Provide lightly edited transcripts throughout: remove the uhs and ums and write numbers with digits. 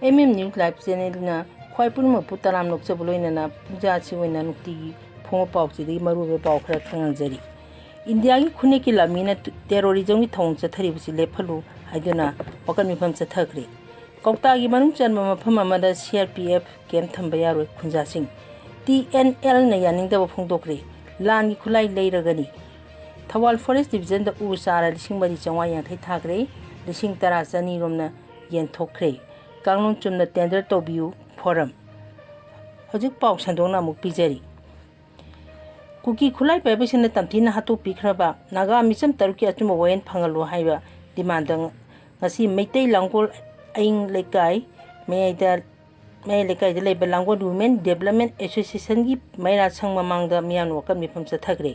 News Live Channel na khwai punma putaram nok chabloina na puja chi oina nukti phonga pawchi di maru paw khara thanganjari India gi khune ki lamina terrorism gi thong chathari busi lephalu haiduna pakan mpham chathakri Kwakta gi manung chanba mpham amada CRPF camp thamba yaroi Khunjasing TNL na yaning da phongdokri lan gi khulai leiragani Thawal Forest Division da u sara lising bari changwa yang thai thakre lising tara chani romna yen thokre Kanglong chumna tender tobiu forum hojik paw sandona muk pijari Kuki khulai pebisina tamthina hatu pikhraba naga misam taruki achuma wayen phangalo haiba demandang ngasi meitei langkol aing lekai meida lekai de leba langkol women development association gi maira changma mangda miyan wakan mifam chathagre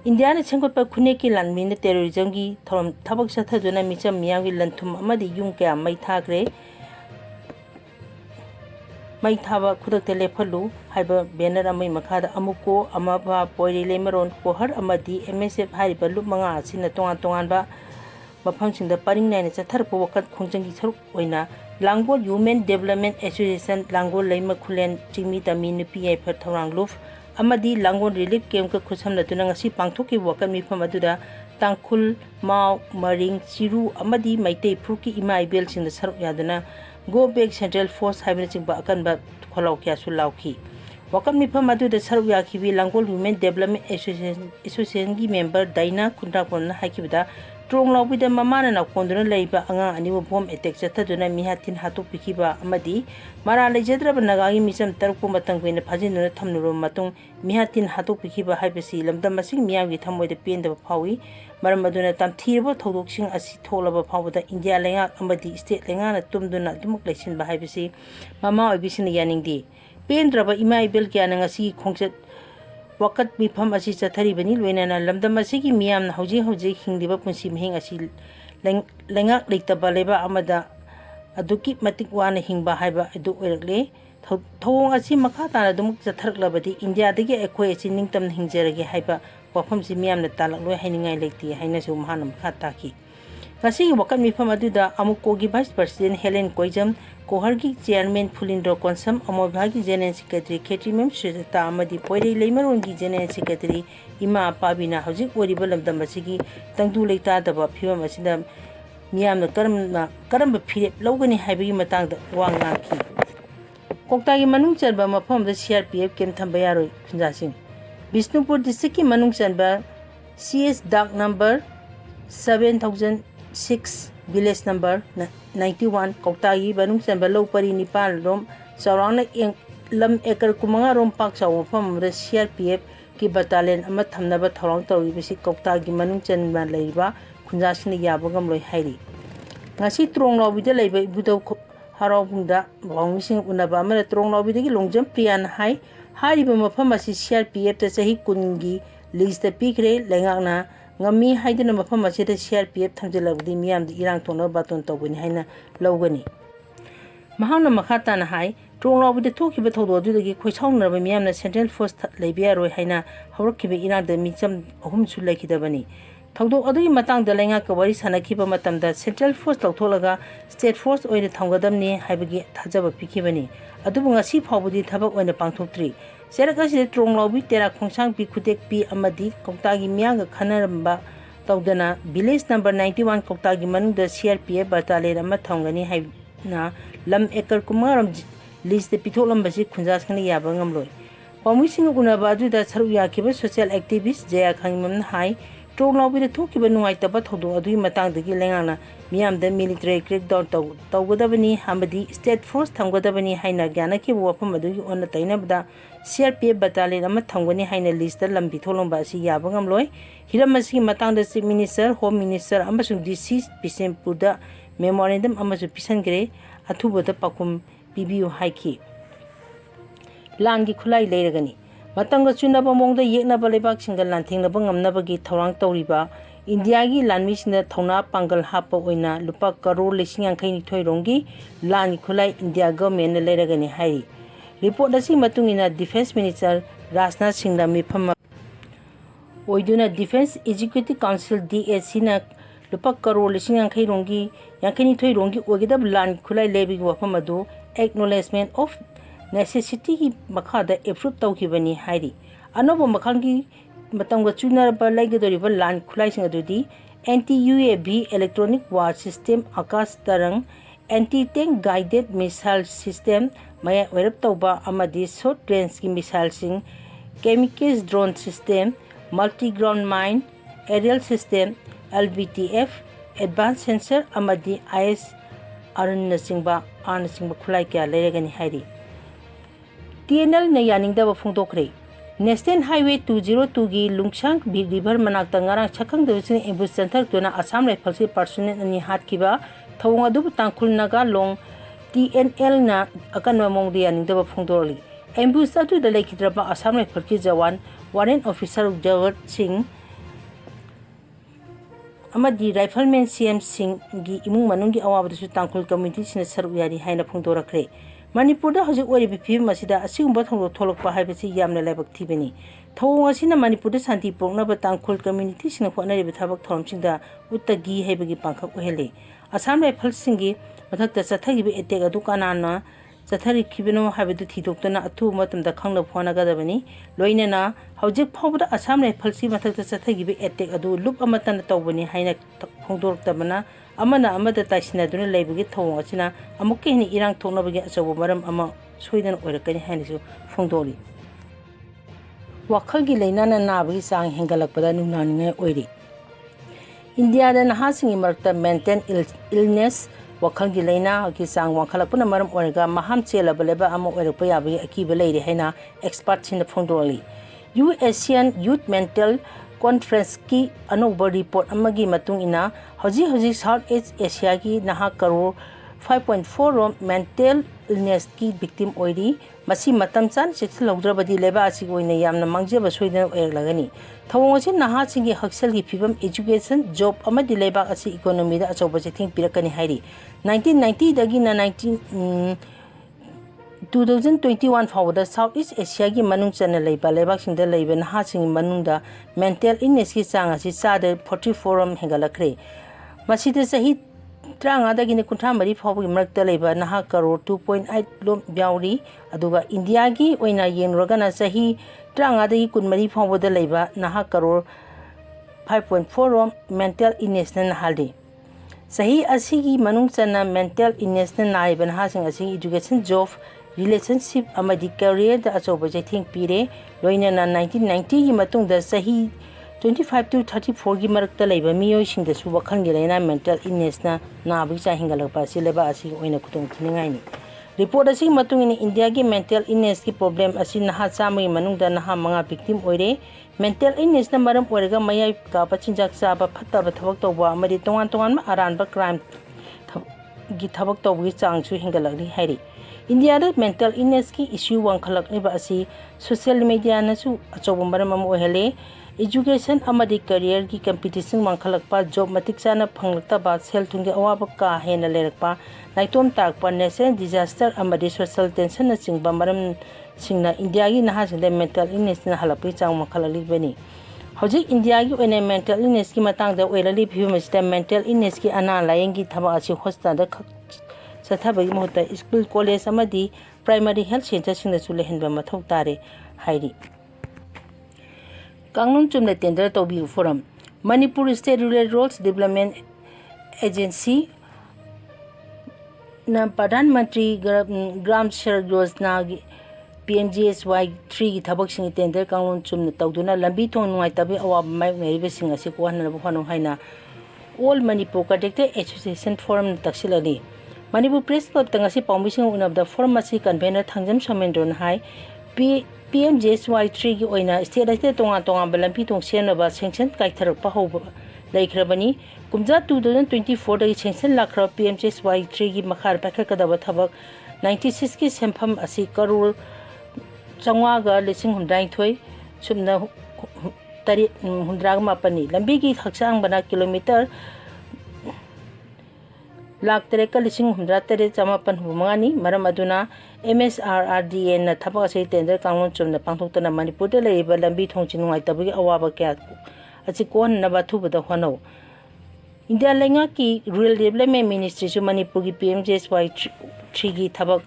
India na chengkot pa khune ki lanmin na terrorism gi thorom thabak chathaduna micham miyawi lanthum amadi yung kya mai thagre Mai thaba khudak tele phalu haiba banner amai makhada amuko amaba poiri lemeron kohar amadi MSF hariba lup manga asina tongan ba mafam singda paring nai chathar po wakat khongjang saruk oina Langbo Human Development Association Langbo leima khulen chimi tami nupi ai phar thorang luf amadi Langbo relief camp ka khusam na tunang si pangthoki wakat mifam aduda tangkhul mau maring chiru amadi maitei phuki ima ibel singda saruk yaduna Go back Central Force Hybrid Chingba Akanba Kolaukia Sulauki. Wakam Mifam Madu the Saruyaki Langol Women Development Association member Daina Kundakon Hakibda, Trong with the Mamana of Kondon Labor Anga and new bomb attack Sataduna Mihatin Hatu Pikiba Amadi, Mara Lejedra Nagagi Misam Tarpumatang when the Pazino Tamnuro Matung, Mihatin Hatu Pikiba Hypesi, Lamdamasing Mia with Tam with the pain of Pawi. Maramaduna tam thiba thodoksing asi tholaba phawda India lenga amadi state lenga na tumduna dumuk lesin ba haibisi mama obisin yaning di pendraba ima ibel kyana ngasi khongchat wakat mifam asi chathari bani loina na lamdam asi gi miyam na hoji hingdiba punsi mehing asi lenga leitaba leba amada aduki matik wana hingba haiba adu oirakle thong asi makha ta dumuk chatharklabadi India dagi ekhoi asi ningtam hingjarage haiba Wafam si miyam na talak loy hainingay lekti haina su mahanam khataki Kasi wakan mifam aduda amukogi Vice President Helen Koijam Kohargi Chairman Fulindro Konsam Amobhagi General Secretary Ketrimem Sujata Amadi Poire Leimarongi General Secretary Ima Apabina Hojik Wariba Lamdamasigi Tangdu Leita Daba Piwa Masida miyam na karamba phirep logani haibagi matangda wangaki Kwakta gi manung chanba mafam da CRPF kem thamba yaroi Khunjasing Bishnupur district ki manung chanba CS dark number 7006 village number 91 Kwakta gi manung chanba lopari nipal rom saurangna lam ekar kumanga rom pak chaw mafam da CRPF ki battalion ama thamnaba thorang tawi bisi Kwakta gi manung chanba leiba Khunjasing yaba gamloi hairi ngasi trong lobida leiba ibudo harabungda bawmising unaba amara trong lobida gi longjam priyan hai hariba mafam asi CRPF ta sahi kungi list pikre lengakna ngami haidina mafam asi ta CRPF thamjelabdi miyam di irang tongna baton tawbani haina lawgani mahana makhata na hai trong lobida thokiba thodo adudagi khoisaunarba miyamna Central Force leibiya roi haina hawrakkiba irang da micham ahum su laikidabani Thangdo adui matang da lenga ka wari sanakiba matamda Central Force lautholaga State Force oina thamgadamni haibagi thajaba pikibani adubu ngasi phawbudi thabak oina pangthoktri serakasi trong lobby tera khongsang pi khutek pi amadi Kwakta gi miyanga khanaramba tawdana village number 91 Kwakta gi manungda CRPF battalion ama thongani haina lam ekar kumaram list pitholambasi Khunjasing yaba ngamloi pamuising unaba aduda saru yakiba social activist jaya khangmam hai Trong lobby thokiba nungaitaba thodo adui matangdagi lengana miyamda military crackdown tawgadabani hamadi state force thamgadabani haina gyanaki wafam adugi onna tainabda CRPF battalion ama thamgani haina list lambi tholomba asi yaba ngamloi hiramasi matangda chief minister home minister amasung DC Bisempurda memorandum amasu pisangre athubada pakum pibiu haiki langi khulai leiragani Matanga chunaba mongda yeknaba lebak singal lanthingnaba ngamnabagi thorang tawriba India gi lanmisina thona pangal hapa oina lupa crore 82 rongi langi khulai India government leiragani hai report asi matungina defense minister Rajnath Singh la mifam oiduna defense executive council DSC na lupa crore 82 rongi yankanithoi rongi ogidab land khulai lebi wafam adu acknowledgement of necessity ki makhada approve tawkibani hairi anobo makhangi matangga chunaraba laigadoriba land khulai sing adudi anti-UAV electronic war system akas tarang anti-tank guided missile system maya werap tawba amadi short range ki missile sing chemicals drone system multi-ground mine aerial system LBTF advanced sensor amadi IS arna singba khulai kya leregani hairi TNL na yaningda phungdokre National Highway 202 gi Lungchang River manakta ngarang chakang devising ambush center tuna Assam Rifles ki personnel ani hat kiba thawang adu tangkhul naga long TNL na akanwa mong dia ning da phungdorli ambush atu da lekhidraba Assam Rifles ki jawan warrant officer Jawad Singh amadi rifleman CM Singh gi imung manung gi awabdu tangkhul community sina saru yari haina phungdorakre Manipur da hojik ori bipi masida asigumba thongro tholokpa haibasi yamna labak thibeni thawong asina Manipur da santi pokna ba tangkhul community sina khonari bi thabak thoromsingda uttagi haibagi pangkhak ohele Assam Rifles singi mathakta chathagi bi attack adu kanana chathari khibino haibadu thidoktana athu matamda khangna phona gadabani loinana hojik phawda Assam Rifles si mathakta chathagi bi attack adu lup amatan tawbani haina phongdoroktabana amana amada taisina duna leibagi thawong asina amukke hini irang thonabagi achabu maram ama soidan oirakani hainisu phongdori wakhalgi leinana nabagi sang hengalakpada nunaningai oiri India da nahasingi marakta mental illness wakhalgi leina ki sang wakhalakpuna maram oiraga maham chela baleba ama oirakpa yabagi akiba leire haina expert sin phongdori Asian Youth Mental Conference ki anouba report amagi matung ina hoji South East Asia ki naha crore 5.4 rom mental illness ki victim oiri masi matam chan seksal logdrabadi leba asi goina yamna mangjeba soidan oirlagani thawong asi naha singi haksal gi phibam education job amadi leba asi economy da achoba jething pirakani hairi 1990 dagi na 2021 fawda South East Asia gi manung chana leiba lebak singda leiba naha singi manungda mental illness ki changa si chada 44 rom hengalakre masida sahi tranga dagi ne kuntra mari fawgi marakta leiba naha crore 2.8 lom byawri aduga India gi oina yenrogana sahi tranga dagi kun mari fawda leiba naha crore 5.4 rom mental illness na haldi sahi asigi manung chana mental illness na naiba naha sing asigi education job relationship amadi career da achoba jething pire loinana 1990 gi matung da sahi 25 to 34 gi marakta leiba miyoi sing da su wakhang gi leina mental illness na nabi cha hingalakpa sileba asi oina khutong thiningai ni report asi matung in India gi mental illness ki problem asi naha chamai manung da naha manga victim oire mental illness na maram oirega mayai ka pachinjak chaba phattaba thabak tawba amadi tongan ma aranba crime gi thabak tawbi changchu hingalakni hairi India da mental illness ki issue wangkhalak ni ba asi social media na su achobo maram am ohele education amadi career ki competition wangkhalak pa job matik chana phanglakta ba sel thungi awaba ka hena lerakpa naitom takpa natural disaster amadi social tension na chingba maram singna India gi naha singda mental illness na halapi chang wangkhalali bani hojik India gi oina mental illness ki matang da oilali phimasta mental illness ki ana layeng gi thaba asi hospital da sathabagi mohta school college amadi primary health center singda chule henba mathau tare hairi Kangnam chumna tender tobi forum Manipur State Rural Roads Development Agency na Pradhan Mantri Gram Sadak Yojana PMGSY 3 gi thabak sing tender kanglon chumna tawduna lambi thong nungai tabi awab mai ngaibe sing asi ko hanna phano haina All Manipur Conductor Association Forum taksilani Manipur Press Club tangasi pawmising unab da forum asi convener thangjam samendron hai PMGSY 3 gi oina state state tonga balampi tong senaba sanction kaitharak pa hoba laikhrabani kumja 2024 da sanction lakhra PMGSY 3 gi makhar pakhar kadaba thabak 96 ki mpham asi karul changwa ga lising hundai thoi chumna tari hundrag mapani lambi gi haksang bana kilometer lakh tere ka lising hundra tere chamapan humangani maram aduna MSRRDA na thaba sei tender kanglon chumna pangthokta na Manipur da leiba lambi thongchi nungai tabagi awaba kya achi kon na bathu bada hono India Lenga ki Rural Development Ministry su Manipur ki PMJSY 3 ki thabak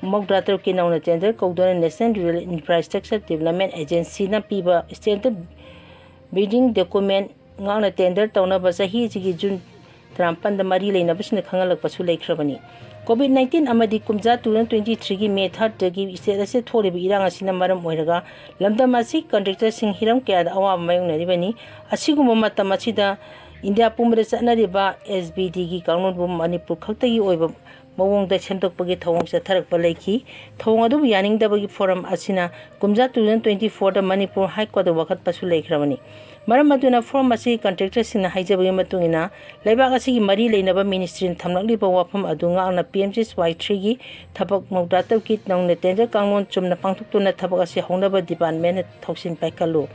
Mogdatar ki nauna tender kaudona National Rural Infrastructure Development Agency na piba standard bidding document ngana tender tauna ba sahi ji June trampan da mari leina bisna khangalak pasu laikhrabani COVID-19 amadi kumja 2023 ki May 3 gi state ase thori bi irang asina maram oiraga lamdam asi contractor sing hiram kya da awa mayung nari bani asiguma matam asida India pumre chanariba SBD gi kanun bu Manipur khakta gi oiba mawong da semdokpagi thawong sa tharakpa laiki thawong adu yaning da bagi forum asina kumja 2024 da Manipur High Court da wakat pasu laikhrabani maram aduna forum asi contractor sina haijabagi matungina laibak asi gi mari leinaba ministry thamlakli ba wafam adu ngana PMJSY 3 gi thabak mogdatab ki nangna tender kangon chumna pangthukuna thabak asi hongnaba department thoksin paikalu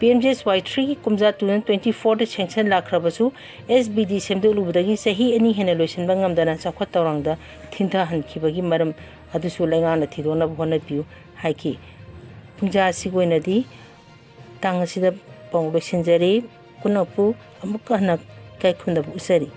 PMJSY 3 ki kumja 2024 da sanction lakhrabasu SBD semdolubudagi sahi ani hena loisin bangamdana chakhwat tawrangda thinta hankhibagi maram adusu laingana thidona bhona piu haiki pungja sigoinadi tang asida pong loisinjari kunapu amukka hana kai khunda usari